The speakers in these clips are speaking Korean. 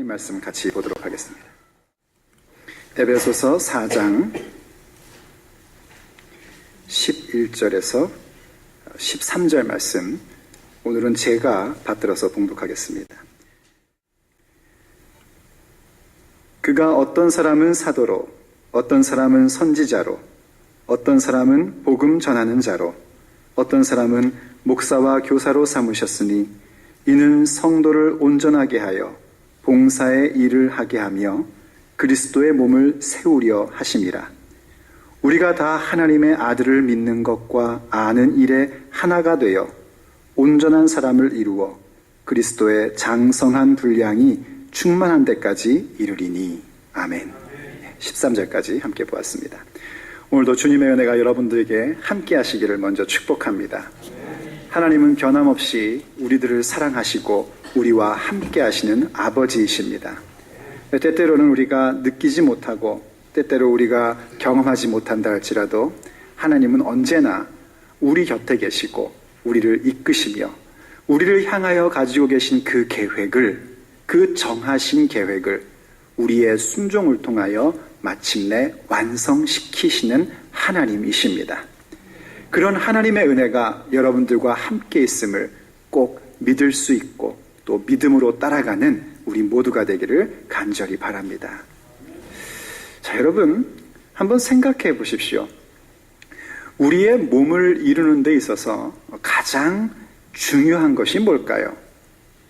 하나님 말씀 같이 보도록 하겠습니다. 에베소서 4장 11절에서 13절 말씀, 오늘은 제가 받들어서 봉독하겠습니다. 그가 어떤 사람은 사도로, 어떤 사람은 선지자로, 어떤 사람은 복음 전하는 자로, 어떤 사람은 목사와 교사로 삼으셨으니 이는 성도를 온전하게 하여 봉사의 일을 하게 하며 그리스도의 몸을 세우려 하심이라. 우리가 다 하나님의 아들을 믿는 것과 아는 일에 하나가 되어 온전한 사람을 이루어 그리스도의 장성한 분량이 충만한 데까지 이르리니. 아멘. 13절까지 함께 보았습니다. 오늘도 주님의 은혜가 여러분들에게 함께 하시기를 먼저 축복합니다. 하나님은 변함없이 우리들을 사랑하시고 우리와 함께 하시는 아버지이십니다. 때때로는 우리가 느끼지 못하고 때때로 우리가 경험하지 못한다 할지라도 하나님은 언제나 우리 곁에 계시고 우리를 이끄시며 우리를 향하여 가지고 계신 그 계획을, 그 정하신 계획을 우리의 순종을 통하여 마침내 완성시키시는 하나님이십니다. 그런 하나님의 은혜가 여러분들과 함께 있음을 꼭 믿을 수 있고 또 믿음으로 따라가는 우리 모두가 되기를 간절히 바랍니다. 자, 여러분 한번 생각해 보십시오. 우리의 몸을 이루는 데 있어서 가장 중요한 것이 뭘까요?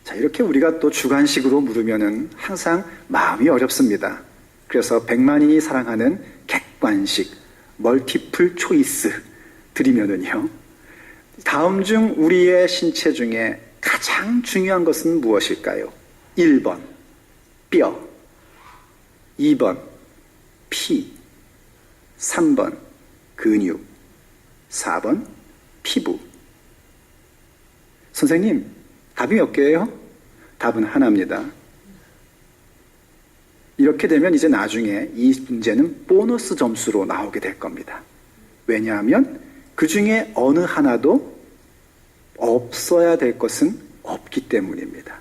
자, 이렇게 우리가 또 주관식으로 물으면은 항상 마음이 어렵습니다. 그래서 100만인이 사랑하는 객관식, 멀티플 초이스 드리면은요, 다음 중 우리의 신체 중에 가장 중요한 것은 무엇일까요? 1번 뼈, 2번 피, 3번 근육, 4번 피부. 선생님, 답이 몇 개예요? 답은 하나입니다. 이렇게 되면 이제 나중에 이 문제는 보너스 점수로 나오게 될 겁니다. 왜냐하면 그 중에 어느 하나도 없어야 될 것은 없기 때문입니다.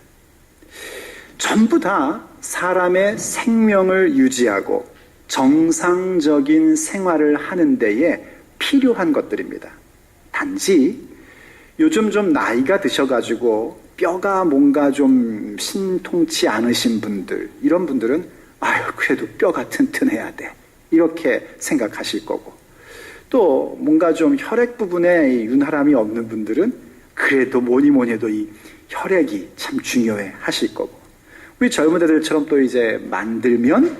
전부 다 사람의 생명을 유지하고 정상적인 생활을 하는 데에 필요한 것들입니다. 단지 요즘 좀 나이가 드셔가지고 뼈가 뭔가 좀 신통치 않으신 분들, 이런 분들은 아유 그래도 뼈가 튼튼해야 돼 이렇게 생각하실 거고, 또 뭔가 좀 혈액 부분에 윤활함이 없는 분들은 그래도 뭐니 해도 이 혈액이 참 중요해 하실 거고, 우리 젊은 애들처럼 또 이제 만들면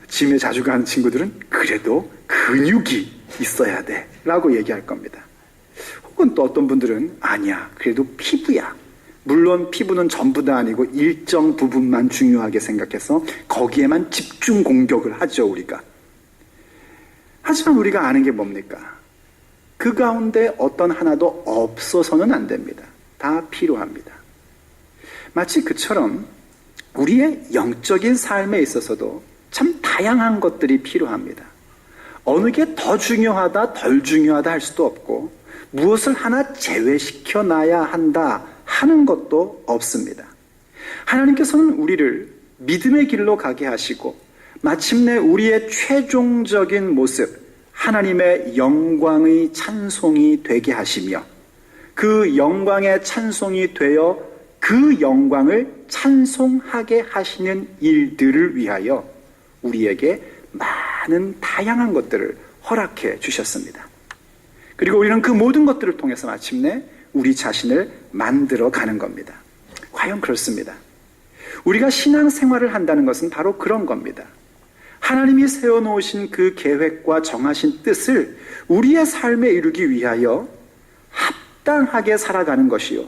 짐에 자주 가는 친구들은 그래도 근육이 있어야 돼 라고 얘기할 겁니다. 혹은 또 어떤 분들은 아니야 그래도 피부야. 물론 피부는 전부 다 아니고 일정 부분만 중요하게 생각해서 거기에만 집중 공격을 하죠 우리가. 하지만 우리가 아는 게 뭡니까? 그 가운데 어떤 하나도 없어서는 안 됩니다. 다 필요합니다. 마치 그처럼 우리의 영적인 삶에 있어서도 참 다양한 것들이 필요합니다. 어느 게 더 중요하다 덜 중요하다 할 수도 없고 무엇을 하나 제외시켜 놔야 한다 하는 것도 없습니다. 하나님께서는 우리를 믿음의 길로 가게 하시고 마침내 우리의 최종적인 모습, 하나님의 영광의 찬송이 되게 하시며 그 영광의 찬송이 되어 그 영광을 찬송하게 하시는 일들을 위하여 우리에게 많은 다양한 것들을 허락해 주셨습니다. 그리고 우리는 그 모든 것들을 통해서 마침내 우리 자신을 만들어 가는 겁니다. 과연 그렇습니다. 우리가 신앙생활을 한다는 것은 바로 그런 겁니다. 하나님이 세워놓으신 그 계획과 정하신 뜻을 우리의 삶에 이루기 위하여 합당하게 살아가는 것이요,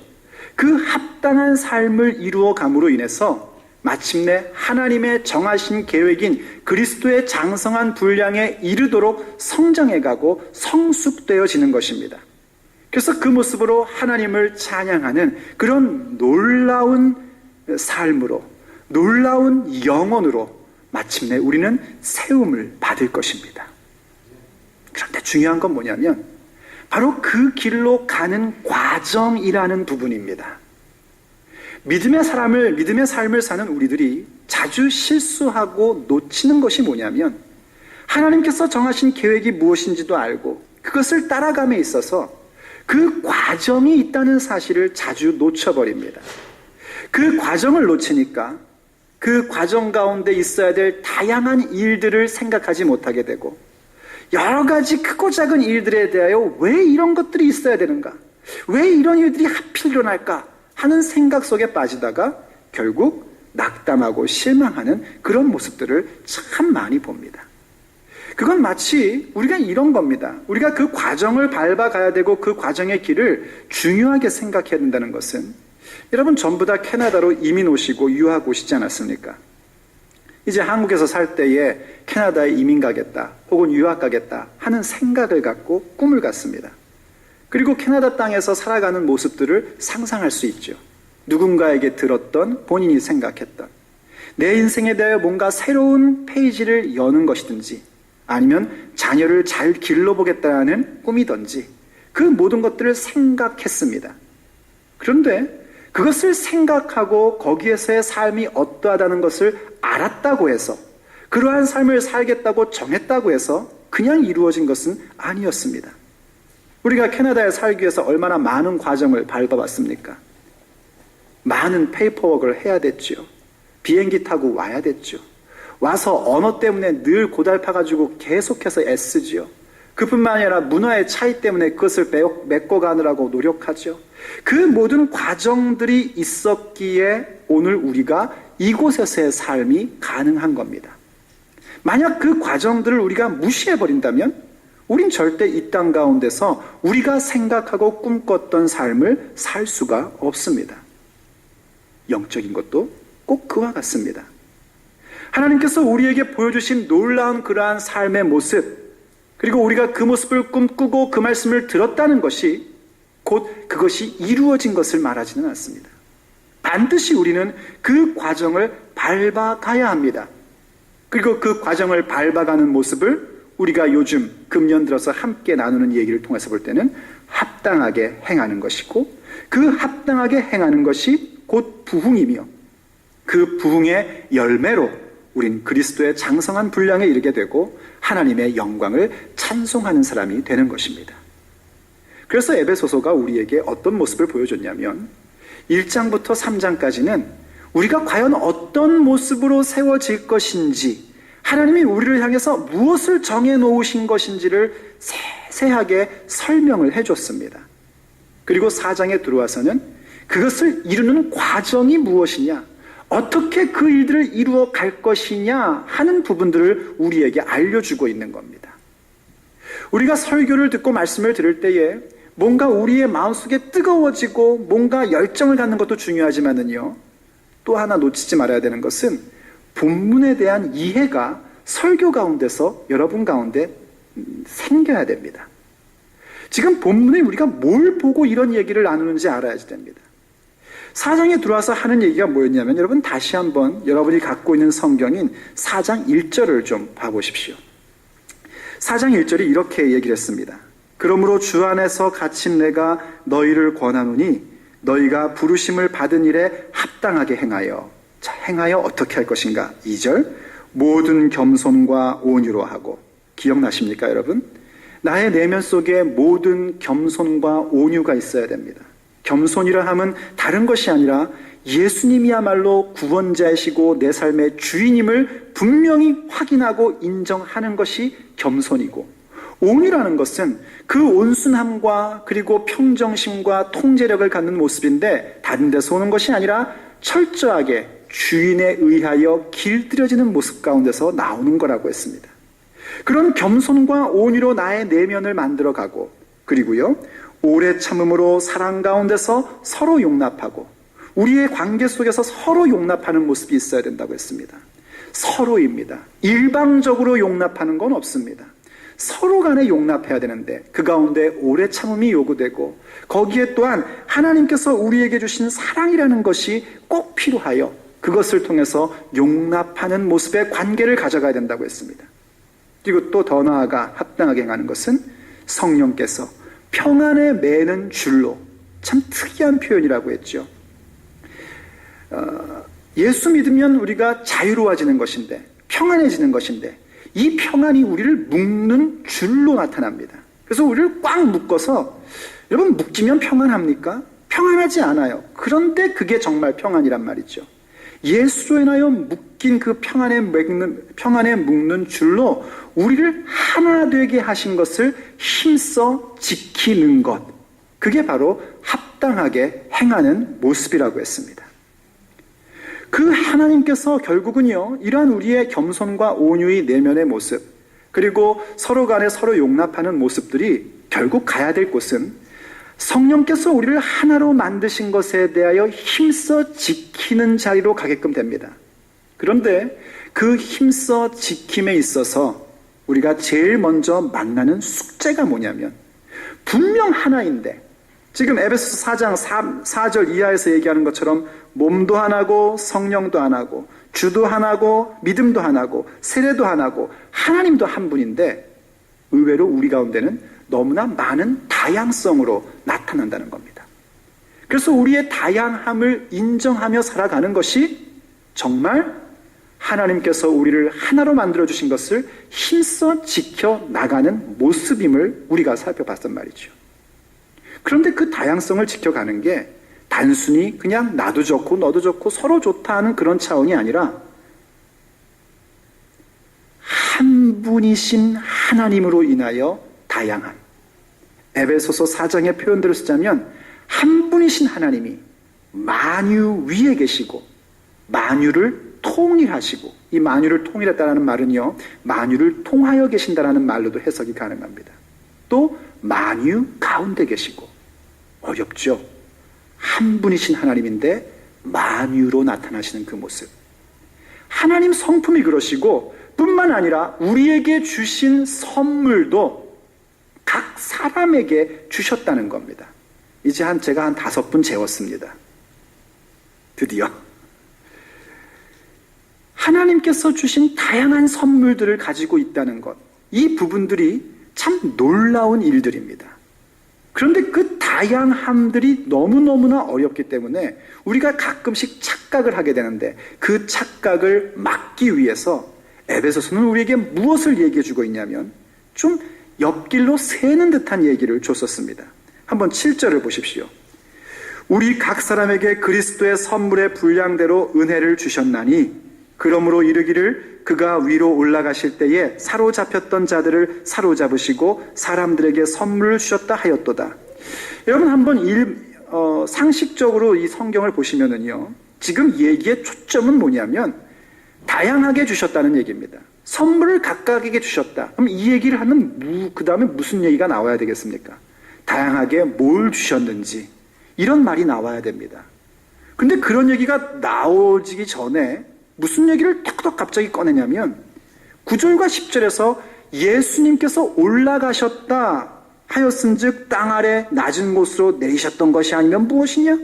그 합당한 삶을 이루어 감으로 인해서 마침내 하나님의 정하신 계획인 그리스도의 장성한 분량에 이르도록 성장해가고 성숙되어지는 것입니다. 그래서 그 모습으로 하나님을 찬양하는 그런 놀라운 삶으로, 놀라운 영혼으로 마침내 우리는 세움을 받을 것입니다. 그런데 중요한 건 뭐냐면 바로 그 길로 가는 과정이라는 부분입니다. 믿음의 삶을 사는 우리들이 자주 실수하고 놓치는 것이 뭐냐면, 하나님께서 정하신 계획이 무엇인지도 알고 그것을 따라감에 있어서 그 과정이 있다는 사실을 자주 놓쳐버립니다. 그 과정을 놓치니까 그 과정 가운데 있어야 될 다양한 일들을 생각하지 못하게 되고, 여러 가지 크고 작은 일들에 대하여 왜 이런 것들이 있어야 되는가, 왜 이런 일들이 하필 일어날까 하는 생각 속에 빠지다가 결국 낙담하고 실망하는 그런 모습들을 참 많이 봅니다. 그건 마치 우리가 이런 겁니다. 우리가 그 과정을 밟아가야 되고 그 과정의 길을 중요하게 생각해야 된다는 것은, 여러분 전부 다 캐나다로 이민 오시고 유학 오시지 않았습니까? 이제 한국에서 살 때에 캐나다에 이민 가겠다 혹은 유학 가겠다 하는 생각을 갖고 꿈을 갖습니다. 그리고 캐나다 땅에서 살아가는 모습들을 상상할 수 있죠. 누군가에게 들었던, 본인이 생각했던 내 인생에 대해 뭔가 새로운 페이지를 여는 것이든지, 아니면 자녀를 잘 길러보겠다는 꿈이든지, 그 모든 것들을 생각했습니다. 그런데 그것을 생각하고 거기에서의 삶이 어떠하다는 것을 알았다고 해서, 그러한 삶을 살겠다고 정했다고 해서 그냥 이루어진 것은 아니었습니다. 우리가 캐나다에 살기 위해서 얼마나 많은 과정을 밟아봤습니까? 많은 페이퍼워크를 해야 됐죠. 비행기 타고 와야 됐죠. 와서 언어 때문에 늘 고달파가지고 계속해서 애쓰지요. 그뿐만 아니라 문화의 차이 때문에 그것을 메꿔가느라고 노력하죠. 그 모든 과정들이 있었기에 오늘 우리가 이곳에서의 삶이 가능한 겁니다. 만약 그 과정들을 우리가 무시해버린다면 우린 절대 이 땅 가운데서 우리가 생각하고 꿈꿨던 삶을 살 수가 없습니다. 영적인 것도 꼭 그와 같습니다. 하나님께서 우리에게 보여주신 놀라운 그러한 삶의 모습, 그리고 우리가 그 모습을 꿈꾸고 그 말씀을 들었다는 것이 곧 그것이 이루어진 것을 말하지는 않습니다. 반드시 우리는 그 과정을 밟아가야 합니다. 그리고 그 과정을 밟아가는 모습을 우리가 요즘 금년 들어서 함께 나누는 얘기를 통해서 볼 때는 합당하게 행하는 것이고, 그 합당하게 행하는 것이 곧 부흥이며, 그 부흥의 열매로 우린 그리스도의 장성한 분량에 이르게 되고 하나님의 영광을 찬송하는 사람이 되는 것입니다. 그래서 에베소서가 우리에게 어떤 모습을 보여줬냐면, 1장부터 3장까지는 우리가 과연 어떤 모습으로 세워질 것인지, 하나님이 우리를 향해서 무엇을 정해놓으신 것인지를 세세하게 설명을 해줬습니다. 그리고 4장에 들어와서는 그것을 이루는 과정이 무엇이냐, 어떻게 그 일들을 이루어 갈 것이냐 하는 부분들을 우리에게 알려주고 있는 겁니다. 우리가 설교를 듣고 말씀을 들을 때에 뭔가 우리의 마음속에 뜨거워지고 뭔가 열정을 갖는 것도 중요하지만은요, 또 하나 놓치지 말아야 되는 것은 본문에 대한 이해가 설교 가운데서 여러분 가운데 생겨야 됩니다. 지금 본문에 우리가 뭘 보고 이런 얘기를 나누는지 알아야지 됩니다. 4장에 들어와서 하는 얘기가 뭐였냐면, 여러분 다시 한번 여러분이 갖고 있는 성경인 4장 1절을 좀 봐보십시오. 4장 1절이 이렇게 얘기를 했습니다. 그러므로 주 안에서 갇힌 내가 너희를 권하노니 너희가 부르심을 받은 일에 합당하게 행하여. 자, 행하여 어떻게 할 것인가? 2절, 모든 겸손과 온유로 하고. 기억나십니까 여러분? 나의 내면 속에 모든 겸손과 온유가 있어야 됩니다. 겸손이라 함은 다른 것이 아니라 예수님이야말로 구원자이시고 내 삶의 주인임을 분명히 확인하고 인정하는 것이 겸손이고, 온유라는 것은 그 온순함과 그리고 평정심과 통제력을 갖는 모습인데, 다른 데서 오는 것이 아니라 철저하게 주인에 의하여 길들여지는 모습 가운데서 나오는 거라고 했습니다. 그런 겸손과 온유로 나의 내면을 만들어가고, 그리고요 오래 참음으로 사랑 가운데서 서로 용납하고, 우리의 관계 속에서 서로 용납하는 모습이 있어야 된다고 했습니다. 서로입니다. 일방적으로 용납하는 건 없습니다. 서로 간에 용납해야 되는데 그 가운데 오래 참음이 요구되고, 거기에 또한 하나님께서 우리에게 주신 사랑이라는 것이 꼭 필요하여 그것을 통해서 용납하는 모습의 관계를 가져가야 된다고 했습니다. 그리고 또 더 나아가 합당하게 행하는 것은 성령께서 평안에 매는 줄로, 참 특이한 표현이라고 했죠. 예수 믿으면 우리가 자유로워지는 것인데, 평안해지는 것인데, 이 평안이 우리를 묶는 줄로 나타납니다. 그래서 우리를 꽉 묶어서, 여러분 묶이면 평안합니까? 평안하지 않아요. 그런데 그게 정말 평안이란 말이죠. 예수로 인하여 묶인 그 평안에 묶는 줄로 우리를 하나 되게 하신 것을 힘써 지키는 것, 그게 바로 합당하게 행하는 모습이라고 했습니다. 그 하나님께서 결국은요, 이러한 우리의 겸손과 온유의 내면의 모습, 그리고 서로 간에 서로 용납하는 모습들이 결국 가야 될 곳은 성령께서 우리를 하나로 만드신 것에 대하여 힘써 지키는 자리로 가게끔 됩니다. 그런데 그 힘써 지킴에 있어서 우리가 제일 먼저 만나는 숙제가 뭐냐면, 분명 하나인데, 지금 에베소서 4장 4절 이하에서 얘기하는 것처럼 몸도 하나고 성령도 하나고 주도 하나고 믿음도 하나고 세례도 하나고 하나님도 한 분인데, 의외로 우리 가운데는 너무나 많은 다양성으로 나타난다는 겁니다. 그래서 우리의 다양함을 인정하며 살아가는 것이 정말 하나님께서 우리를 하나로 만들어주신 것을 힘써 지켜나가는 모습임을 우리가 살펴봤단 말이죠. 그런데 그 다양성을 지켜가는 게 단순히 그냥 나도 좋고 너도 좋고 서로 좋다 하는 그런 차원이 아니라 한 분이신 하나님으로 인하여 다양한, 에베소서 4장의 표현들을 쓰자면 한 분이신 하나님이 만유 위에 계시고 만유를 통일하시고, 이 만유를 통일했다는 말은요, 만유를 통하여 계신다는 말로도 해석이 가능합니다. 또 만유 가운데 계시고, 어렵죠? 한 분이신 하나님인데 만유로 나타나시는 그 모습, 하나님 성품이 그러시고 뿐만 아니라 우리에게 주신 선물도 각 사람에게 주셨다는 겁니다. 이제 제가 한 5분 재웠습니다. 드디어 하나님께서 주신 다양한 선물들을 가지고 있다는 것, 이 부분들이 참 놀라운 일들입니다. 그런데 그 다양함들이 너무너무나 어렵기 때문에 우리가 가끔씩 착각을 하게 되는데, 그 착각을 막기 위해서 에베소서는 우리에게 무엇을 얘기해 주고 있냐면 좀 옆길로 새는 듯한 얘기를 줬었습니다. 한번 7절을 보십시오. 우리 각 사람에게 그리스도의 선물의 분량대로 은혜를 주셨나니 그러므로 이르기를 그가 위로 올라가실 때에 사로잡혔던 자들을 사로잡으시고 사람들에게 선물을 주셨다 하였도다. 여러분 한번 상식적으로 이 성경을 보시면은요, 지금 얘기의 초점은 뭐냐면 다양하게 주셨다는 얘기입니다. 선물을 각각에게 주셨다. 그럼 이 얘기를 하면 그 다음에 무슨 얘기가 나와야 되겠습니까? 다양하게 뭘 주셨는지, 이런 말이 나와야 됩니다. 근데 그런 얘기가 나오기 전에 무슨 얘기를 턱턱 갑자기 꺼내냐면 9절과 10절에서 예수님께서 올라가셨다 하였은즉 땅 아래 낮은 곳으로 내리셨던 것이 아니면 무엇이냐?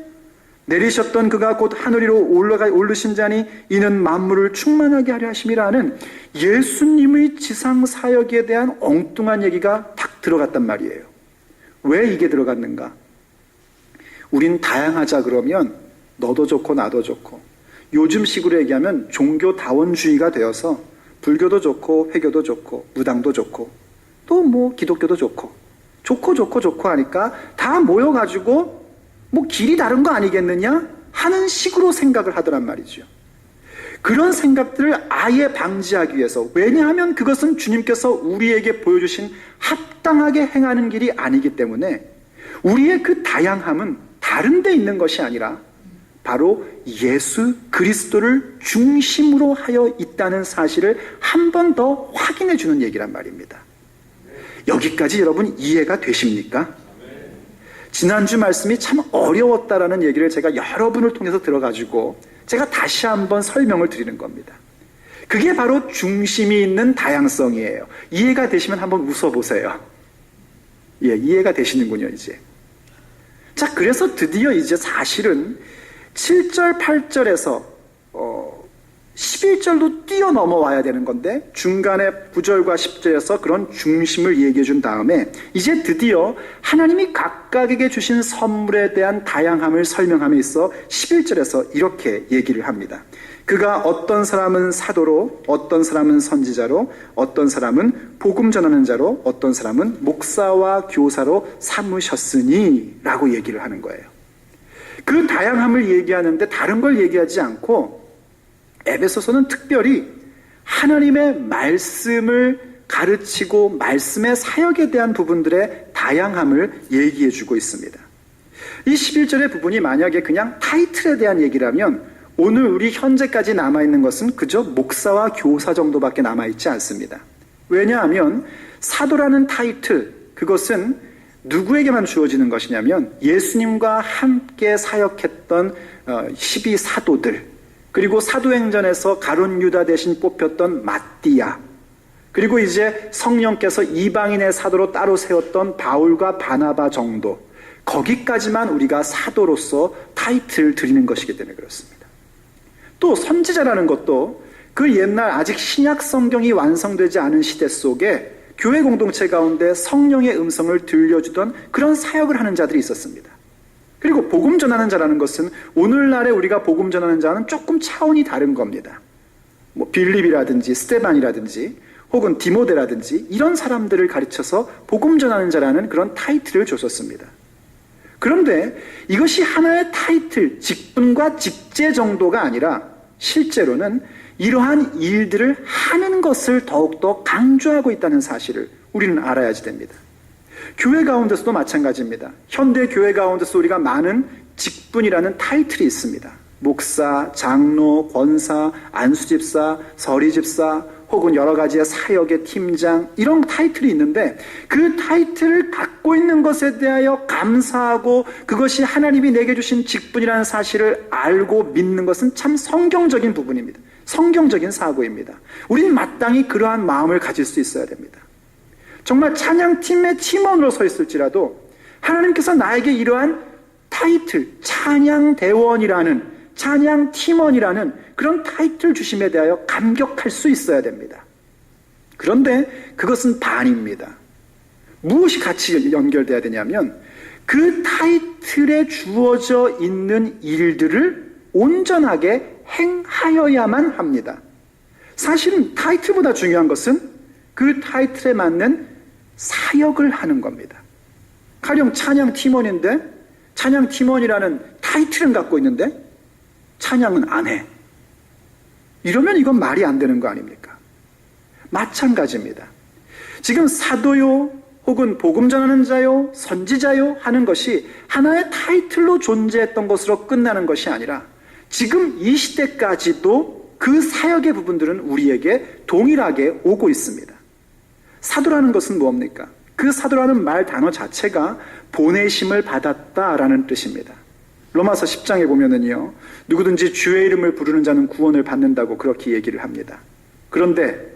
내리셨던 그가 곧 하늘 위로 오르신 자니 이는 만물을 충만하게 하려 하심이라는 예수님의 지상 사역에 대한 엉뚱한 얘기가 탁 들어갔단 말이에요. 왜 이게 들어갔는가? 우린 다양하자 그러면 너도 좋고 나도 좋고, 요즘식으로 얘기하면 종교다원주의가 되어서 불교도 좋고 회교도 좋고 무당도 좋고 또 뭐 기독교도 좋고 하니까 다 모여가지고 뭐 길이 다른 거 아니겠느냐 하는 식으로 생각을 하더란 말이죠. 그런 생각들을 아예 방지하기 위해서, 왜냐하면 그것은 주님께서 우리에게 보여주신 합당하게 행하는 길이 아니기 때문에 우리의 그 다양함은 다른 데 있는 것이 아니라 바로 예수 그리스도를 중심으로 하여 있다는 사실을 한 번 더 확인해 주는 얘기란 말입니다. 여기까지 여러분 이해가 되십니까? 지난주 말씀이 참 어려웠다라는 얘기를 제가 여러분을 통해서 들어가지고 제가 다시 한번 설명을 드리는 겁니다. 그게 바로 중심이 있는 다양성이에요. 이해가 되시면 한번 웃어보세요. 예, 이해가 되시는군요, 이제. 자, 그래서 드디어 이제 사실은 7절, 8절에서 11절도 뛰어넘어와야 되는 건데 중간에 9절과 10절에서 그런 중심을 얘기해 준 다음에 이제 드디어 하나님이 각각에게 주신 선물에 대한 다양함을 설명함에 있어 11절에서 이렇게 얘기를 합니다. 그가 어떤 사람은 사도로, 어떤 사람은 선지자로, 어떤 사람은 복음 전하는 자로, 어떤 사람은 목사와 교사로 삼으셨으니 라고 얘기를 하는 거예요. 그 다양함을 얘기하는데 다른 걸 얘기하지 않고 에베소서는 특별히 하나님의 말씀을 가르치고 말씀의 사역에 대한 부분들의 다양함을 얘기해 주고 있습니다. 이 11절의 부분이 만약에 그냥 타이틀에 대한 얘기라면 오늘 우리 현재까지 남아있는 것은 그저 목사와 교사 정도밖에 남아있지 않습니다. 왜냐하면 사도라는 타이틀, 그것은 누구에게만 주어지는 것이냐면 예수님과 함께 사역했던 12사도들, 그리고 사도행전에서 가룟 유다 대신 뽑혔던 마띠아, 그리고 이제 성령께서 이방인의 사도로 따로 세웠던 바울과 바나바 정도, 거기까지만 우리가 사도로서 타이틀을 드리는 것이기 때문에 그렇습니다. 또 선지자라는 것도 그 옛날 아직 신약 성경이 완성되지 않은 시대 속에 교회 공동체 가운데 성령의 음성을 들려주던 그런 사역을 하는 자들이 있었습니다. 그리고 복음 전하는 자라는 것은 오늘날에 우리가 복음 전하는 자는 조금 차원이 다른 겁니다. 뭐 빌립이라든지 스데반이라든지 혹은 디모데라든지 이런 사람들을 가르쳐서 복음 전하는 자라는 그런 타이틀을 줬었습니다. 그런데 이것이 하나의 타이틀, 직분과 직제 정도가 아니라 실제로는 이러한 일들을 하는 것을 더욱더 강조하고 있다는 사실을 우리는 알아야지 됩니다. 교회 가운데서도 마찬가지입니다. 현대 교회 가운데서 우리가 많은 직분이라는 타이틀이 있습니다. 목사, 장로, 권사, 안수집사, 서리집사, 혹은 여러 가지의 사역의 팀장, 이런 타이틀이 있는데 그 타이틀을 갖고 있는 것에 대하여 감사하고 그것이 하나님이 내게 주신 직분이라는 사실을 알고 믿는 것은 참 성경적인 부분입니다. 성경적인 사고입니다. 우리는 마땅히 그러한 마음을 가질 수 있어야 됩니다. 정말 찬양팀의 팀원으로 서 있을지라도 하나님께서 나에게 이러한 타이틀, 찬양대원이라는, 찬양팀원이라는 그런 타이틀 주심에 대하여 감격할 수 있어야 됩니다. 그런데 그것은 반입니다. 무엇이 같이 연결돼야 되냐면 그 타이틀에 주어져 있는 일들을 온전하게 행하여야만 합니다. 사실은 타이틀보다 중요한 것은 그 타이틀에 맞는 사역을 하는 겁니다. 가령 찬양팀원인데 찬양팀원이라는 타이틀은 갖고 있는데 찬양은 안 해. 이러면 이건 말이 안 되는 거 아닙니까? 마찬가지입니다. 지금 사도요, 혹은 복음 전하는 자요, 선지자요 하는 것이 하나의 타이틀로 존재했던 것으로 끝나는 것이 아니라 지금 이 시대까지도 그 사역의 부분들은 우리에게 동일하게 오고 있습니다. 사도라는 것은 뭡니까? 그 사도라는 말 단어 자체가 보내심을 받았다라는 뜻입니다. 로마서 10장에 보면은요, 누구든지 주의 이름을 부르는 자는 구원을 받는다고 그렇게 얘기를 합니다. 그런데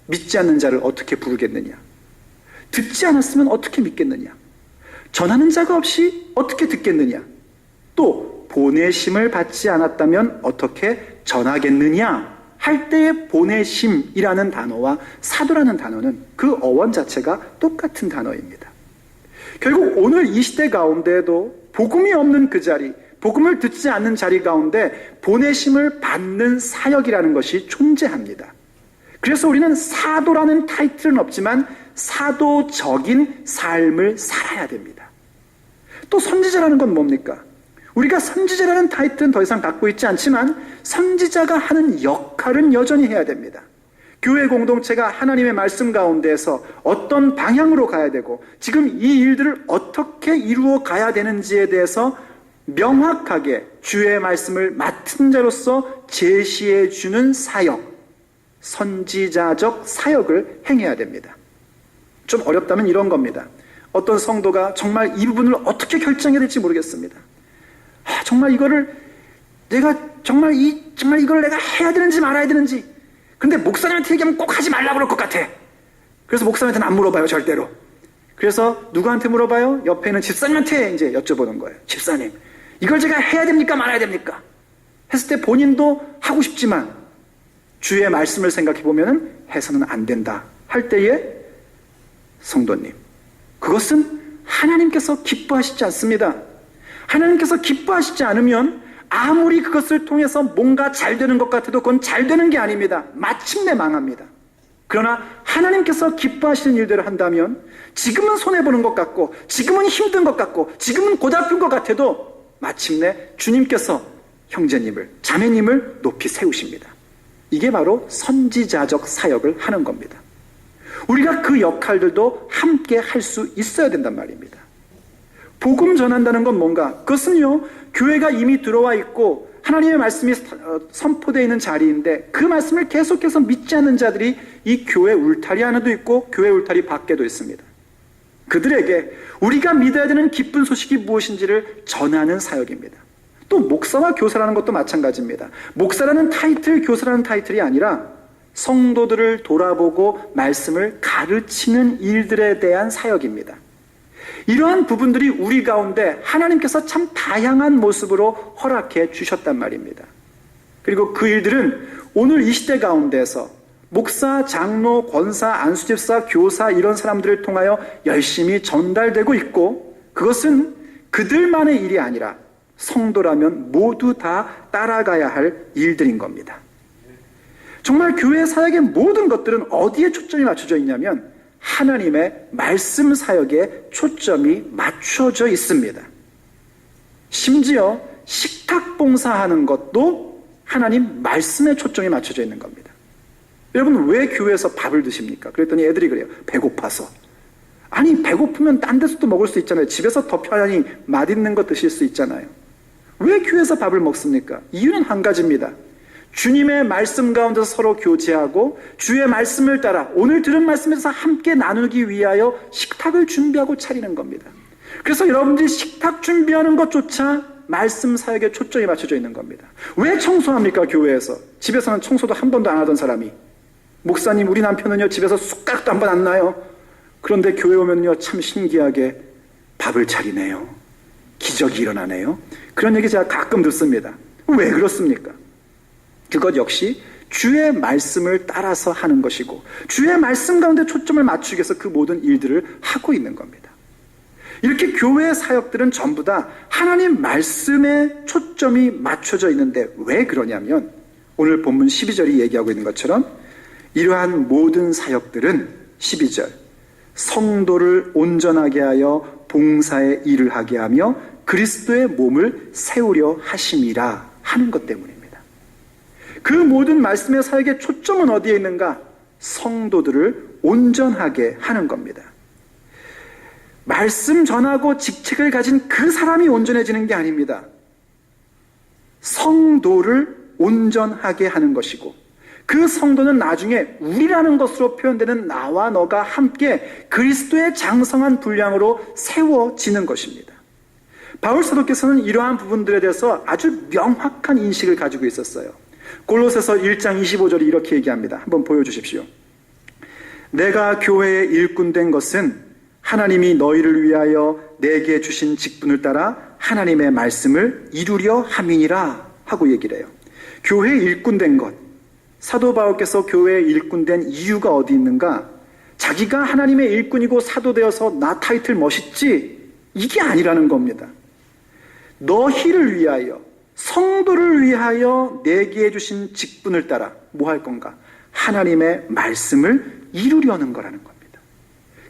믿지 않는 자를 어떻게 부르겠느냐? 듣지 않았으면 어떻게 믿겠느냐? 전하는 자가 없이 어떻게 듣겠느냐? 또 보내심을 받지 않았다면 어떻게 전하겠느냐? 할 때의 보내심이라는 단어와 사도라는 단어는 그 어원 자체가 똑같은 단어입니다. 결국 오늘 이 시대 가운데에도 복음이 없는 그 자리, 복음을 듣지 않는 자리 가운데 보내심을 받는 사역이라는 것이 존재합니다. 그래서 우리는 사도라는 타이틀은 없지만 사도적인 삶을 살아야 됩니다. 또 선지자라는 건 뭡니까? 우리가 선지자라는 타이틀은 더 이상 갖고 있지 않지만 선지자가 하는 역할은 여전히 해야 됩니다. 교회 공동체가 하나님의 말씀 가운데에서 어떤 방향으로 가야 되고 지금 이 일들을 어떻게 이루어 가야 되는지에 대해서 명확하게 주의 말씀을 맡은 자로서 제시해 주는 사역, 선지자적 사역을 행해야 됩니다. 좀 어렵다면 이런 겁니다. 어떤 성도가 정말 이 부분을 어떻게 결정해야 될지 모르겠습니다. 정말 이거를 정말 이걸 내가 해야 되는지 말아야 되는지. 근데 목사님한테 얘기하면 꼭 하지 말라고 그럴 것 같아. 그래서 목사님한테는 안 물어봐요, 절대로. 그래서 누구한테 물어봐요? 옆에 있는 집사님한테 이제 여쭤보는 거예요. 집사님, 이걸 제가 해야 됩니까? 말아야 됩니까? 했을 때 본인도 하고 싶지만 주의 말씀을 생각해 보면 해서는 안 된다 할 때에 성도님, 그것은 하나님께서 기뻐하시지 않습니다. 하나님께서 기뻐하시지 않으면 아무리 그것을 통해서 뭔가 잘 되는 것 같아도 그건 잘 되는 게 아닙니다. 마침내 망합니다. 그러나 하나님께서 기뻐하시는 일들을 한다면 지금은 손해보는 것 같고 지금은 힘든 것 같고 지금은 고달픈 것 같아도 마침내 주님께서 형제님을, 자매님을 높이 세우십니다. 이게 바로 선지자적 사역을 하는 겁니다. 우리가 그 역할들도 함께 할 수 있어야 된단 말입니다. 복음 전한다는 건 뭔가? 그것은요, 교회가 이미 들어와 있고 하나님의 말씀이 선포되어 있는 자리인데 그 말씀을 계속해서 믿지 않는 자들이 이 교회 울타리 안에도 있고 교회 울타리 밖에도 있습니다. 그들에게 우리가 믿어야 되는 기쁜 소식이 무엇인지를 전하는 사역입니다. 또 목사와 교사라는 것도 마찬가지입니다. 목사라는 타이틀, 교사라는 타이틀이 아니라 성도들을 돌아보고 말씀을 가르치는 일들에 대한 사역입니다. 이러한 부분들이 우리 가운데 하나님께서 참 다양한 모습으로 허락해 주셨단 말입니다. 그리고 그 일들은 오늘 이 시대 가운데서 목사, 장로, 권사, 안수집사, 교사 이런 사람들을 통하여 열심히 전달되고 있고 그것은 그들만의 일이 아니라 성도라면 모두 다 따라가야 할 일들인 겁니다. 정말 교회 사역의 모든 것들은 어디에 초점이 맞춰져 있냐면 하나님의 말씀 사역에 초점이 맞춰져 있습니다. 심지어 식탁 봉사하는 것도 하나님 말씀에 초점이 맞춰져 있는 겁니다. 여러분 왜 교회에서 밥을 드십니까? 그랬더니 애들이 그래요. 배고파서. 아니 배고프면 딴 데서도 먹을 수 있잖아요. 집에서 더 편안히 맛있는 거 드실 수 있잖아요. 왜 교회에서 밥을 먹습니까? 이유는 한 가지입니다. 주님의 말씀 가운데서 서로 교제하고 주의 말씀을 따라 오늘 들은 말씀에서 함께 나누기 위하여 식탁을 준비하고 차리는 겁니다. 그래서 여러분들이 식탁 준비하는 것조차 말씀 사역에 초점이 맞춰져 있는 겁니다. 왜 청소합니까? 교회에서. 집에서는 청소도 한 번도 안 하던 사람이. 목사님 우리 남편은요 집에서 숟가락도 한 번 안 놔요. 그런데 교회 오면요 참 신기하게 밥을 차리네요. 기적이 일어나네요. 그런 얘기 제가 가끔 듣습니다. 왜 그렇습니까? 그것 역시 주의 말씀을 따라서 하는 것이고 주의 말씀 가운데 초점을 맞추기 위해서 그 모든 일들을 하고 있는 겁니다. 이렇게 교회의 사역들은 전부 다 하나님 말씀에 초점이 맞춰져 있는데 왜 그러냐면 오늘 본문 12절이 얘기하고 있는 것처럼 이러한 모든 사역들은 12절 성도를 온전하게 하여 봉사의 일을 하게 하며 그리스도의 몸을 세우려 하심이라 하는 것 때문입니다. 그 모든 말씀의 사역의 초점은 어디에 있는가? 성도들을 온전하게 하는 겁니다. 말씀 전하고 직책을 가진 그 사람이 온전해지는 게 아닙니다. 성도를 온전하게 하는 것이고 그 성도는 나중에 우리라는 것으로 표현되는 나와 너가 함께 그리스도의 장성한 분량으로 세워지는 것입니다. 바울 사도께서는 이러한 부분들에 대해서 아주 명확한 인식을 가지고 있었어요. 골로새서 1장 25절이 이렇게 얘기합니다. 한번 보여주십시오. 내가 교회에 일꾼된 것은 하나님이 너희를 위하여 내게 주신 직분을 따라 하나님의 말씀을 이루려 함이니라 하고 얘기를 해요. 교회에 일꾼된 것. 사도 바울께서 교회에 일꾼된 이유가 어디 있는가? 자기가 하나님의 일꾼이고 사도 되어서 나 타이틀 멋있지? 이게 아니라는 겁니다. 너희를 위하여 성도를 위하여 내게 주신 직분을 따라 뭐 할 건가? 하나님의 말씀을 이루려는 거라는 겁니다.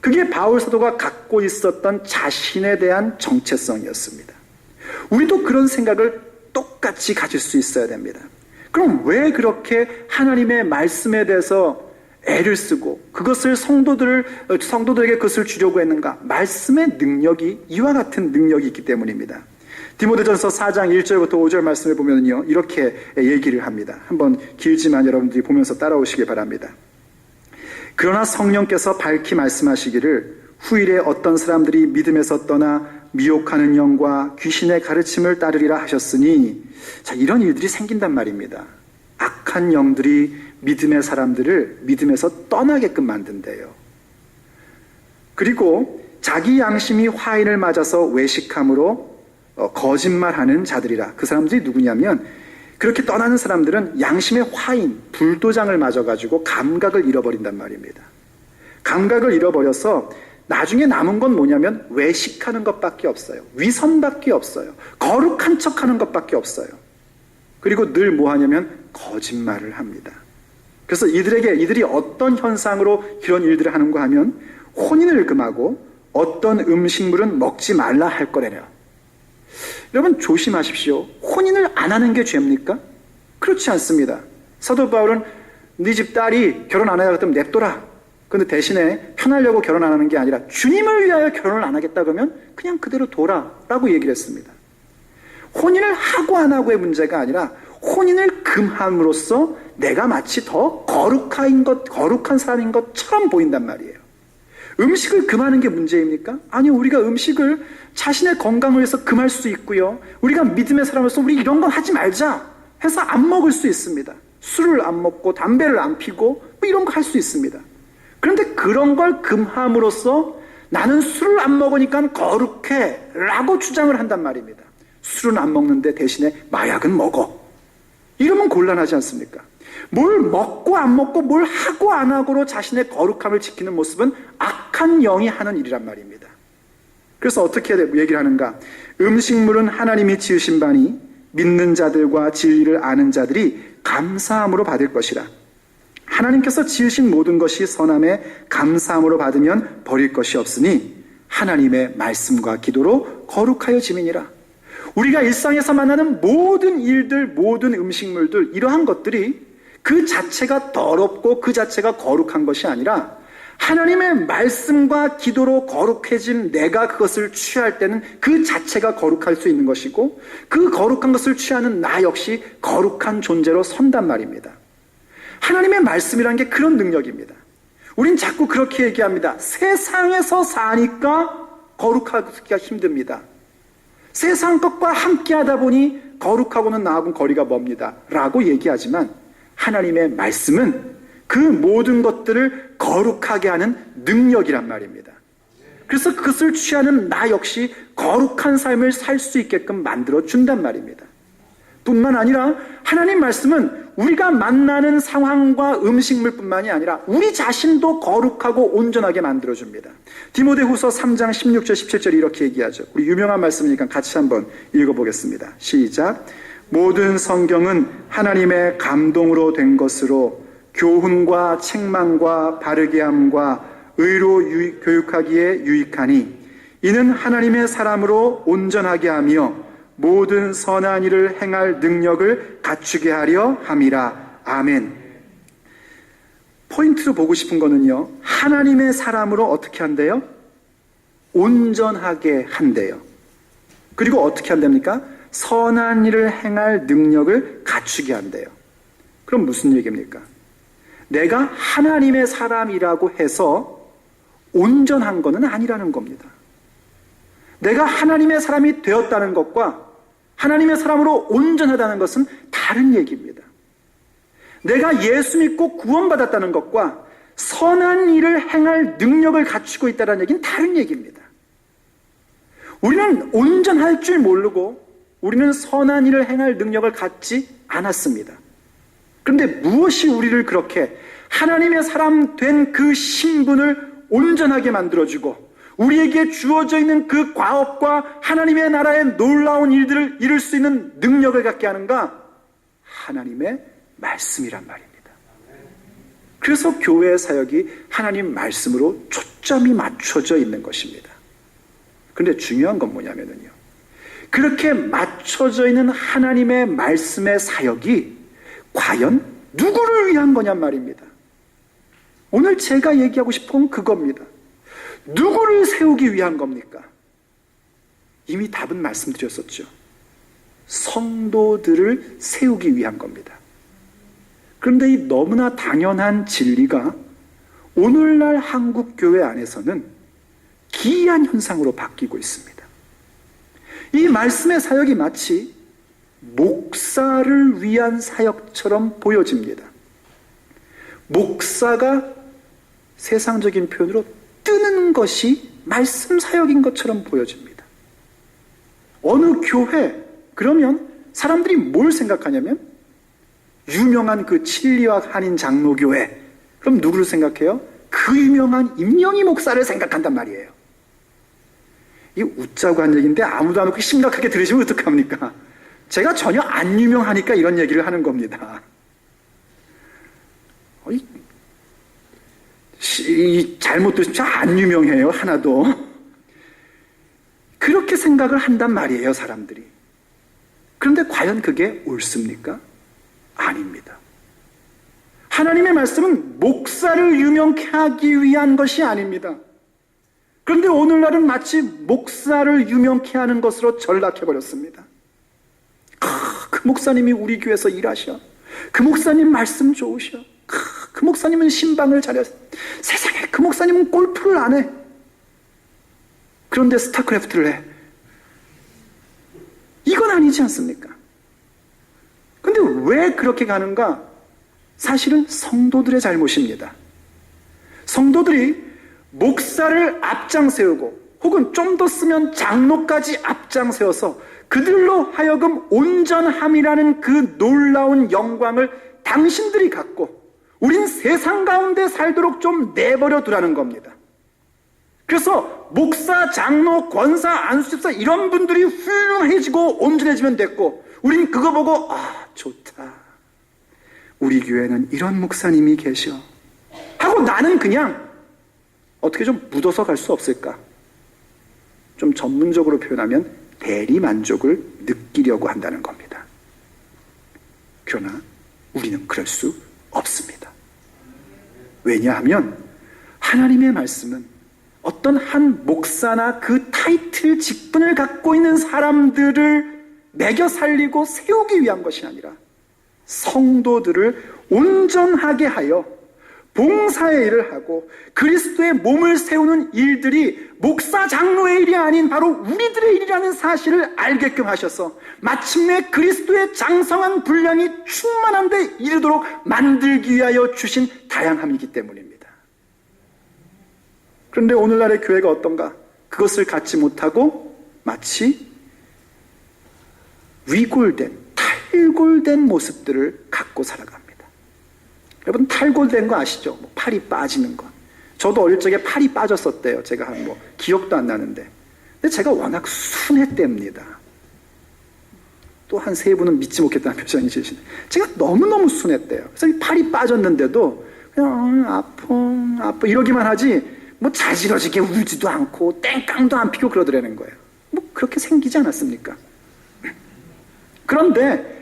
그게 바울 사도가 갖고 있었던 자신에 대한 정체성이었습니다. 우리도 그런 생각을 똑같이 가질 수 있어야 됩니다. 그럼 왜 그렇게 하나님의 말씀에 대해서 애를 쓰고 그것을 성도들에게 그것을 주려고 했는가? 말씀의 능력이 이와 같은 능력이 있기 때문입니다. 디모데전서 4장 1절부터 5절 말씀을 보면요 이렇게 얘기를 합니다. 한번 길지만 여러분들이 보면서 따라오시기 바랍니다. 그러나 성령께서 밝히 말씀하시기를 후일에 어떤 사람들이 믿음에서 떠나 미혹하는 영과 귀신의 가르침을 따르리라 하셨으니 자 이런 일들이 생긴단 말입니다. 악한 영들이 믿음의 사람들을 믿음에서 떠나게끔 만든대요. 그리고 자기 양심이 화인을 맞아서 외식함으로 거짓말하는 자들이라. 그 사람들이 누구냐면 그렇게 떠나는 사람들은 양심의 화인, 불도장을 맞아가지고 감각을 잃어버린단 말입니다. 감각을 잃어버려서 나중에 남은 건 뭐냐면 외식하는 것밖에 없어요. 위선밖에 없어요. 거룩한 척하는 것밖에 없어요. 그리고 늘 뭐 하냐면 거짓말을 합니다. 그래서 이들이 어떤 현상으로 이런 일들을 하는가 하면 혼인을 금하고 어떤 음식물은 먹지 말라 할 거래요. 여러분 조심하십시오. 혼인을 안 하는 게 죄입니까? 그렇지 않습니다. 사도 바울은 네 집 딸이 결혼 안 하겠다면 냅둬라. 근데 대신에 편하려고 결혼 안 하는 게 아니라 주님을 위하여 결혼을 안 하겠다 그러면 그냥 그대로 둬라 라고 얘기를 했습니다. 혼인을 하고 안 하고의 문제가 아니라 혼인을 금함으로써 내가 마치 더 거룩한 사람인 것처럼 보인단 말이에요. 음식을 금하는 게 문제입니까? 아니요, 우리가 음식을 자신의 건강을 위해서 금할 수 있고요. 우리가 믿음의 사람으로서 우리 이런 건 하지 말자 해서 안 먹을 수 있습니다. 술을 안 먹고 담배를 안 피고 뭐 이런 거 할 수 있습니다. 그런데 그런 걸 금함으로써 나는 술을 안 먹으니까 거룩해 라고 주장을 한단 말입니다. 술은 안 먹는데 대신에 마약은 먹어. 이러면 곤란하지 않습니까? 뭘 먹고 안 먹고 뭘 하고 안 하고로 자신의 거룩함을 지키는 모습은 악한 영이 하는 일이란 말입니다. 그래서 어떻게 얘기를 하는가? 음식물은 하나님이 지으신 바니 믿는 자들과 진리를 아는 자들이 감사함으로 받을 것이라. 하나님께서 지으신 모든 것이 선함에 감사함으로 받으면 버릴 것이 없으니 하나님의 말씀과 기도로 거룩하여 지민이라. 우리가 일상에서 만나는 모든 일들, 모든 음식물들, 이러한 것들이 그 자체가 더럽고 그 자체가 거룩한 것이 아니라 하나님의 말씀과 기도로 거룩해진 내가 그것을 취할 때는 그 자체가 거룩할 수 있는 것이고 그 거룩한 것을 취하는 나 역시 거룩한 존재로 선단 말입니다. 하나님의 말씀이라는 게 그런 능력입니다. 우린 자꾸 그렇게 얘기합니다. 세상에서 사니까 거룩하기가 힘듭니다. 세상 것과 함께 하다 보니 거룩하고는 나하고는 거리가 멉니다 라고 얘기하지만 하나님의 말씀은 그 모든 것들을 거룩하게 하는 능력이란 말입니다. 그래서 그것을 취하는 나 역시 거룩한 삶을 살 수 있게끔 만들어 준단 말입니다. 뿐만 아니라 하나님 말씀은 우리가 만나는 상황과 음식물뿐만이 아니라 우리 자신도 거룩하고 온전하게 만들어줍니다. 디모데후서 3장 16절 17절이 이렇게 얘기하죠. 우리 유명한 말씀이니까 같이 한번 읽어보겠습니다. 시작. 모든 성경은 하나님의 감동으로 된 것으로 교훈과 책망과 바르게 함과 의로 교육하기에 유익하니 이는 하나님의 사람으로 온전하게 하며 모든 선한 일을 행할 능력을 갖추게 하려 함이라. 아멘. 포인트로 보고 싶은 거는요, 하나님의 사람으로 어떻게 한대요? 온전하게 한대요. 그리고 어떻게 한답니까? 선한 일을 행할 능력을 갖추게 한대요. 그럼 무슨 얘기입니까? 내가 하나님의 사람이라고 해서 온전한 것은 아니라는 겁니다. 내가 하나님의 사람이 되었다는 것과 하나님의 사람으로 온전하다는 것은 다른 얘기입니다. 내가 예수 믿고 구원받았다는 것과 선한 일을 행할 능력을 갖추고 있다는 얘기는 다른 얘기입니다. 우리는 온전할 줄 모르고 우리는 선한 일을 행할 능력을 갖지 않았습니다. 그런데 무엇이 우리를 그렇게 하나님의 사람 된 그 신분을 온전하게 만들어주고 우리에게 주어져 있는 그 과업과 하나님의 나라의 놀라운 일들을 이룰 수 있는 능력을 갖게 하는가? 하나님의 말씀이란 말입니다. 그래서 교회의 사역이 하나님 말씀으로 초점이 맞춰져 있는 것입니다. 그런데 중요한 건 뭐냐면요, 그렇게 맞춰져 있는 하나님의 말씀의 사역이 과연 누구를 위한 거냔 말입니다. 오늘 제가 얘기하고 싶은 건 그겁니다. 누구를 세우기 위한 겁니까? 이미 답은 말씀드렸었죠. 성도들을 세우기 위한 겁니다. 그런데 이 너무나 당연한 진리가 오늘날 한국 교회 안에서는 기이한 현상으로 바뀌고 있습니다. 이 말씀의 사역이 마치 목사를 위한 사역처럼 보여집니다. 목사가 세상적인 표현으로 뜨는 것이 말씀 사역인 것처럼 보여집니다. 어느 교회, 그러면 사람들이 뭘 생각하냐면 유명한 그 진리와 한인 장로교회. 그럼 누구를 생각해요? 그 유명한 임영희 목사를 생각한단 말이에요. 이 웃자고 한 얘기인데 아무도 안 웃고 심각하게 들으시면 어떡합니까? 제가 전혀 안 유명하니까 이런 얘기를 하는 겁니다. 잘못 들으시면 안 유명해요, 하나도. 그렇게 생각을 한단 말이에요, 사람들이. 그런데 과연 그게 옳습니까? 아닙니다. 하나님의 말씀은 목사를 유명케 하기 위한 것이 아닙니다. 그런데 오늘날은 마치 목사를 유명케 하는 것으로 전락해버렸습니다. 그 목사님이 우리 교회에서 일하셔. 그 목사님 말씀 좋으셔. 그 목사님은 신방을 잘했어. 세상에 그 목사님은 골프를 안 해. 그런데 스타크래프트를 해. 이건 아니지 않습니까? 근데 왜 그렇게 가는가? 사실은 성도들의 잘못입니다. 성도들이 목사를 앞장세우고 혹은 좀 더 쓰면 장로까지 앞장세워서 그들로 하여금 온전함이라는 그 놀라운 영광을 당신들이 갖고 우린 세상 가운데 살도록 좀 내버려 두라는 겁니다. 그래서 목사, 장로, 권사, 안수집사 이런 분들이 훌륭해지고 온전해지면 됐고 우린 그거 보고 좋다. 우리 교회는 이런 목사님이 계셔. 하고 나는 그냥 어떻게 좀 묻어서 갈 수 없을까? 좀 전문적으로 표현하면 대리만족을 느끼려고 한다는 겁니다. 그러나 우리는 그럴 수 없습니다. 왜냐하면 하나님의 말씀은 어떤 한 목사나 그 타이틀 직분을 갖고 있는 사람들을 매겨 살리고 세우기 위한 것이 아니라 성도들을 온전하게 하여 봉사의 일을 하고 그리스도의 몸을 세우는 일들이 목사 장로의 일이 아닌 바로 우리들의 일이라는 사실을 알게끔 하셔서 마침내 그리스도의 장성한 분량이 충만한 데 이르도록 만들기 위하여 주신 다양함이기 때문입니다. 그런데 오늘날의 교회가 어떤가? 그것을 갖지 못하고 마치 위골된, 탈골된 모습들을 갖고 살아갑니다. 여러분 탈골된 거 아시죠? 팔이 빠지는 거. 저도 어릴 적에 팔이 빠졌었대요. 제가 기억도 안 나는데. 근데 제가 워낙 순했답니다. 또 한 세 분은 믿지 못했다는 표정이 지으시네. 제가 너무너무 순했대요. 그래서 이 팔이 빠졌는데도 그냥 아파 이러기만 하지 자지러지게 울지도 않고 땡깡도 안 피고 그러더라는 거예요. 그렇게 생기지 않았습니까? 그런데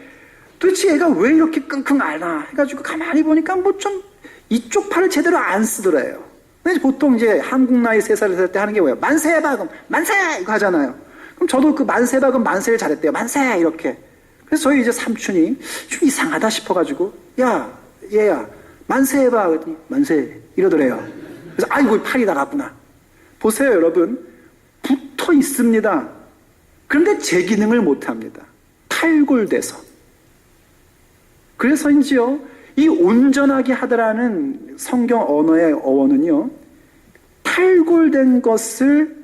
도대체 얘가 왜 이렇게 끙끙 앓나 해가지고 가만히 보니까 좀 이쪽 팔을 제대로 안 쓰더래요. 근데 보통 이제 한국 나이 3살 될 때 하는 게 뭐예요? 만세박음, 만세! 이거 하잖아요. 그럼 저도 그 만세박음, 만세를 잘했대요. 만세! 이렇게. 그래서 저희 이제 삼촌이 좀 이상하다 싶어가지고, 야, 얘야, 만세 해봐. 그랬더니, 만세. 이러더래요. 그래서, 아이고, 팔이 나갔구나. 보세요, 여러분. 붙어 있습니다. 그런데 제 기능을 못 합니다. 탈골돼서. 그래서인지요, 이 온전하게 하다라는 성경 언어의 어원은요, 탈골된 것을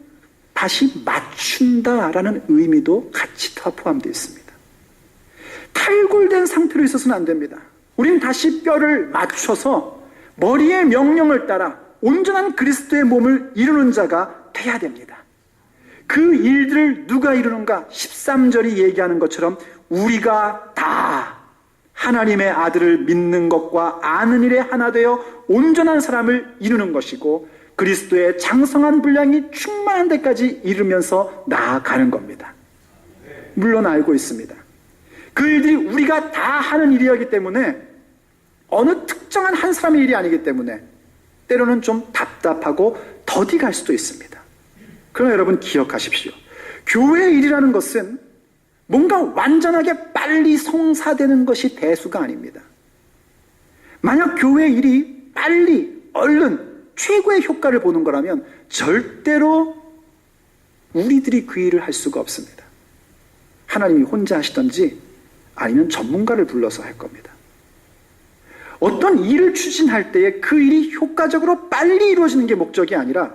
다시 맞춘다라는 의미도 같이 다 포함되어 있습니다. 탈골된 상태로 있어서는 안 됩니다. 우린 다시 뼈를 맞춰서 머리의 명령을 따라 온전한 그리스도의 몸을 이루는 자가 돼야 됩니다. 그 일들을 누가 이루는가? 13절이 얘기하는 것처럼 우리가 다 하나님의 아들을 믿는 것과 아는 일에 하나 되어 온전한 사람을 이루는 것이고 그리스도의 장성한 분량이 충만한 데까지 이르면서 나아가는 겁니다. 물론 알고 있습니다. 그 일들이 우리가 다 하는 일이었기 때문에 어느 특정한 한 사람의 일이 아니기 때문에 때로는 좀 답답하고 더디 갈 수도 있습니다. 그러나 여러분 기억하십시오. 교회의 일이라는 것은 뭔가 완전하게 빨리 성사되는 것이 대수가 아닙니다. 만약 교회의 일이 빨리 얼른 최고의 효과를 보는 거라면 절대로 우리들이 그 일을 할 수가 없습니다. 하나님이 혼자 하시든지 아니면 전문가를 불러서 할 겁니다. 어떤 일을 추진할 때에 그 일이 효과적으로 빨리 이루어지는 게 목적이 아니라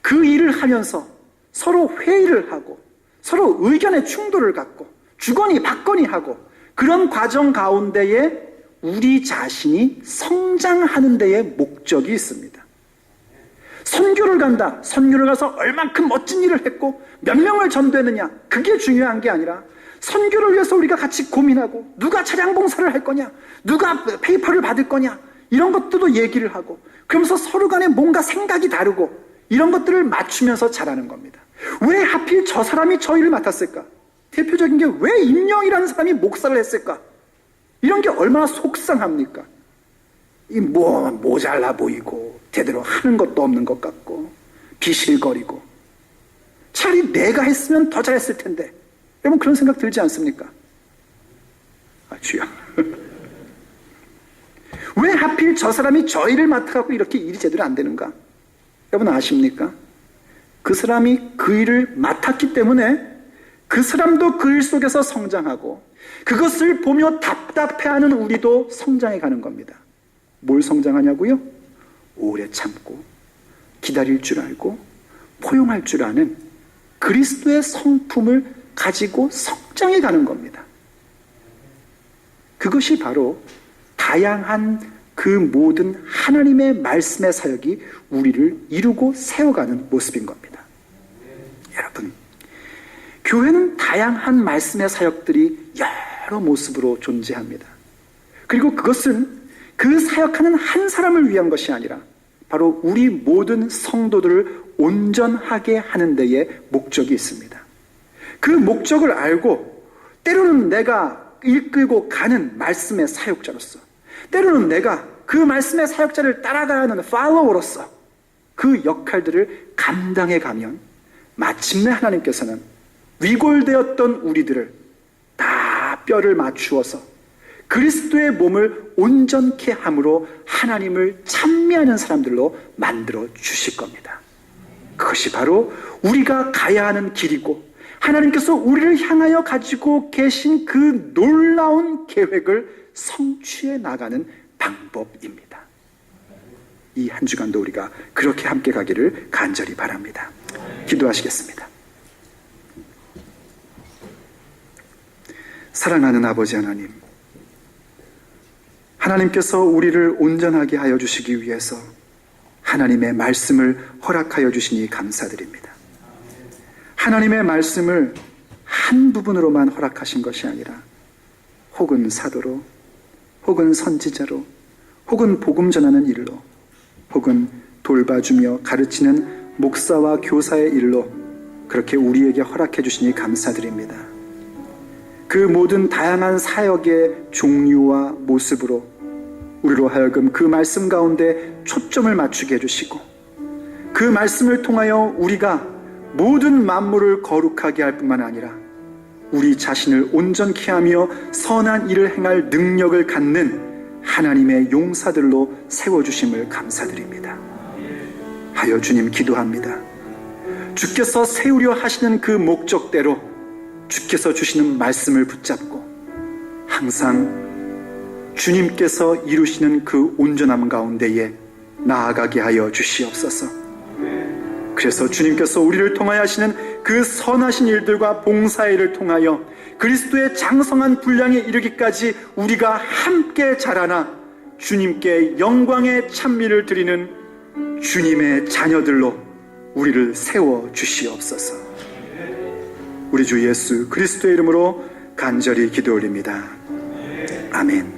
그 일을 하면서 서로 회의를 하고 서로 의견의 충돌을 갖고 주거니 받거니 하고 그런 과정 가운데에 우리 자신이 성장하는 데에 목적이 있습니다. 선교를 간다. 선교를 가서 얼만큼 멋진 일을 했고 몇 명을 전도했느냐, 그게 중요한 게 아니라 선교를 위해서 우리가 같이 고민하고 누가 차량 봉사를 할 거냐, 누가 페이퍼를 받을 거냐, 이런 것들도 얘기를 하고, 그러면서 서로 간에 뭔가 생각이 다르고 이런 것들을 맞추면서 자라는 겁니다. 왜 하필 저 사람이 저 일을 맡았을까? 대표적인 게 왜 임영이라는 사람이 목사를 했을까? 이런 게 얼마나 속상합니까? 모자라 보이고 제대로 하는 것도 없는 것 같고 비실거리고, 차라리 내가 했으면 더 잘했을 텐데. 여러분 그런 생각 들지 않습니까? 주여. 왜 하필 저 사람이 저 일을 맡아갖고 이렇게 일이 제대로 안 되는가? 여러분 아십니까? 그 사람이 그 일을 맡았기 때문에 그 사람도 그 일 속에서 성장하고, 그것을 보며 답답해하는 우리도 성장해 가는 겁니다. 뭘 성장하냐고요? 오래 참고 기다릴 줄 알고 포용할 줄 아는 그리스도의 성품을 가지고 성장해 가는 겁니다. 그것이 바로 다양한 그 모든 하나님의 말씀의 사역이 우리를 이루고 세워가는 모습인 겁니다. 여러분, 교회는 다양한 말씀의 사역들이 여러 모습으로 존재합니다. 그리고 그것은 그 사역하는 한 사람을 위한 것이 아니라 바로 우리 모든 성도들을 온전하게 하는 데에 목적이 있습니다. 그 목적을 알고 때로는 내가 이끌고 가는 말씀의 사역자로서, 때로는 내가 그 말씀의 사역자를 따라가는 팔로워로서 그 역할들을 감당해 가면 마침내 하나님께서는 위골되었던 우리들을 다 뼈를 맞추어서 그리스도의 몸을 온전케 함으로 하나님을 찬미하는 사람들로 만들어 주실 겁니다. 그것이 바로 우리가 가야 하는 길이고, 하나님께서 우리를 향하여 가지고 계신 그 놀라운 계획을 성취해 나가는 방법입니다. 이 한 주간도 우리가 그렇게 함께 가기를 간절히 바랍니다. 기도하시겠습니다. 사랑하는 아버지 하나님, 하나님께서 우리를 온전하게 하여 주시기 위해서 하나님의 말씀을 허락하여 주시니 감사드립니다. 하나님의 말씀을 한 부분으로만 허락하신 것이 아니라 혹은 사도로, 혹은 선지자로, 혹은 복음 전하는 일로, 혹은 돌봐주며 가르치는 목사와 교사의 일로 그렇게 우리에게 허락해 주시니 감사드립니다. 그 모든 다양한 사역의 종류와 모습으로 우리로 하여금 그 말씀 가운데 초점을 맞추게 해주시고, 그 말씀을 통하여 우리가 모든 만물을 거룩하게 할 뿐만 아니라 우리 자신을 온전케 하며 선한 일을 행할 능력을 갖는 하나님의 용사들로 세워주심을 감사드립니다. 하여 주님 기도합니다. 주께서 세우려 하시는 그 목적대로 주께서 주시는 말씀을 붙잡고 항상 주님께서 이루시는 그 온전함 가운데에 나아가게 하여 주시옵소서. 그래서 주님께서 우리를 통하여 하시는 그 선하신 일들과 봉사일을 통하여 그리스도의 장성한 분량에 이르기까지 우리가 함께 자라나 주님께 영광의 찬미를 드리는 주님의 자녀들로 우리를 세워 주시옵소서. 우리 주 예수 그리스도의 이름으로 간절히 기도 올립니다. 아멘.